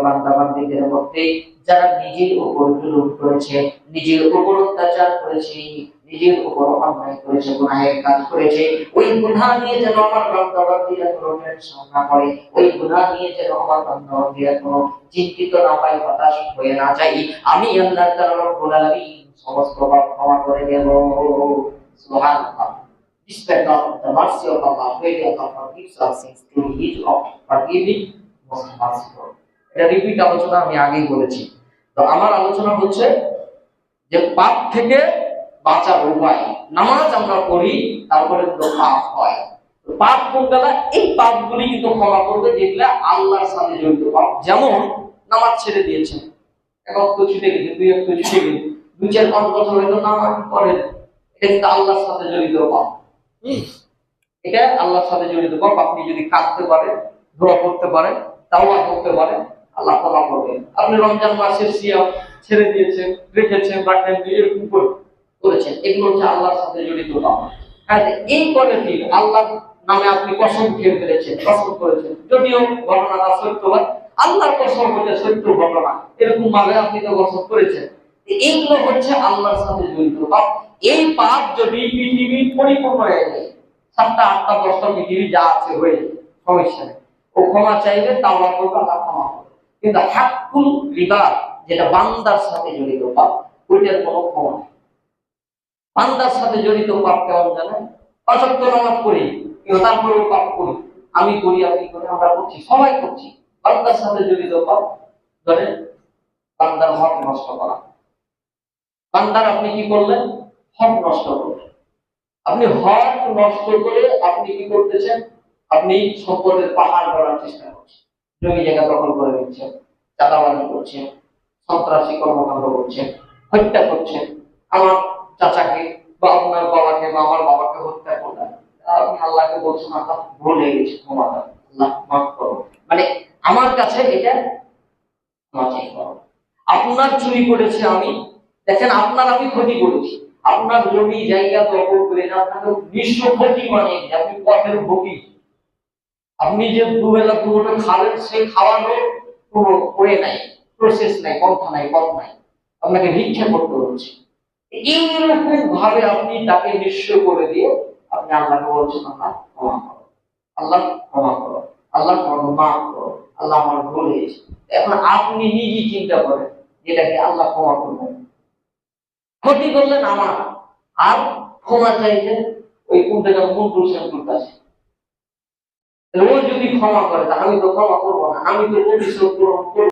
বান্দা-বান্দীদের মধ্যে যারা নিজের উপর জুলুম করেছে, নিজের উপর অত্যাচার করেছে, নিজের উপর অন্যায় করেছে, গুনাহের কাজ করেছে, ওই গুনাহ নিয়ে যেন আমার বান্দা-বান্দীরা কোনো টেনশন না করে, ওই গুনাহ নিয়ে যেন আমার বান্দা-বান্দীরা কোনো চিন্তিত না হয়, হতাশ হয়ে না যায়, আমি আল্লাহ তাআলা রব্বুল আলামিন সমস্ত পাপ ক্ষমা করে দেব। সুবহানাল্লাহ। Despite of the mercy of Allah, where Allah forgives our sins to His of forgiving most merciful. এটা রিপিট আলোচনা আমি আগেই বলেছি। তো আমার আলোচনা হচ্ছে যে পাপ থেকে বাঁচার উপায়। নামাজ আমরা পড়ি, তারপরে তো পাপ হয়। তো পাপ কোনগুলা? এই পাপগুলি কিন্তু ক্ষমা করবে যেগুলা আল্লাহর সাথে জড়িত পাপ। যেমন নামাজ ছেড়ে দিয়েছেন, এক ওয়াক্ত ছুটে গেছে, দুই ওয়াক্ত ছুটে গেছে, 2-4-5 বছর হয়তো নামাজ পড়েন, এটা কিন্তু আল্লাহর সাথে জড়িত পাপ। এটা আল্লাহর সাথে জড়িত পাপ। আপনি যদি কাঁদতে পারেন, দোয়া করতে পারেন, তাওবা করতে পারেন, আল্লাহ ক্ষমা করবেন। আপনি রমজান মাসের সিয়াম ছেড়ে দিয়েছেন, রেখেছেন, রাখেন, এরকম করেছেন, এগুলো হচ্ছে আল্লাহর সাথে জড়িত পাপ। আর এই কোয়ালিটি আল্লাহর নামে আপনি কসম খেয়ে ফেলেছেন, কসম করেছেন, যদিও ঘটনাটা সত্যবাদ, আল্লাহর কসম হচ্ছে সত্য ঘটনা, এরকম ভাবে আপনি তো কসম করেছেন, এইগুলো হচ্ছে আল্লাহর সাথে জড়িত পাপ। এই পাপ যদি পৃথিবী পরিপূর্ণ হয়ে যায়, 7টা 8টা 10টা পৃথিবী যা আছে হয়ে যায়, সমস্যা নেই, ও ক্ষমা চাইবে, তাওবা করবে, আল্লাহ ক্ষমা করবে। কিন্তু হাক্কুল ইবাদ, যেটা বান্দার সাথে জড়িত পাপ, ওইটার কোনো ক্ষমা নেই। বান্দার সাথে জড়িত পাপ কেমন জানেন? 5 ওয়াক্ত নামাজ পড়ি, কিন্তু তারপরেও পাপ করি, আমি করি, আপনি করি, আমরা করছি, সবাই করছি। বান্দার সাথে জড়িত পাপ ধরেন বান্দার হক নষ্ট করা। বান্দার আপনি কি করলেন? হক নষ্ট করলেন। আপনি হক নষ্ট করে আপনি কি করতেছেন? আপনি সম্পদের পাহাড় গড়ার চেষ্টা করছেন, জমি জায়গা দখল করে নিচ্ছেন, চাঁদাবাজি করছেন, সন্ত্রাসী কর্মকাণ্ড করছেন, হত্যা করছেন। আমার চাচাকে বা আপনার বাবাকে বা আমার বাবাকে হত্যা করলেন, আপনি আল্লাহকে বলছেন আল্লাহ ভুলে গেছি, ক্ষমা করো, আল্লাহ মাফ করো, মানে আমার কাছে এটা ক্ষমা চাই করো। আপনার চুরি করেছে আমি, দেখেন আপনার আমি ক্ষতি করেছি, আপনার জমি জায়গা দখল করে আপনাকে বিশ্ব ক্ষতি বানিয়ে দিই, আপনি পথের ভোগী, আপনি যে দুবেলা দুটো খাবেন, সেই খাওয়ানোর কোনো ওয়ে নাই, প্রসেস নাই, পন্থা নাই, পথ নাই, আপনাকে ভিক্ষা করতে হচ্ছে। এইরকম ভাবে আপনি তাকে নিঃস্ব করে দিয়ে আপনি আল্লাহকে বলছেন আল্লাহ ক্ষমা করো, আল্লাহ ক্ষমা করো, আল্লাহ মাফ করো, আল্লাহ আমার ভুল হয়েছে। এখন আপনি নিজেই চিন্তা করেন যেটাকে আল্লাহ ক্ষমা করবেন। ক্ষতি করলেন আমার, আর ক্ষমা চাইছেন ওই কোনটা মন্টু সেন্টুর কাছে। ও যদি ক্ষমা করে, আমি তো ক্ষমা করবো না, আমি তো প্রতিশোধ গ্রহণ করবো।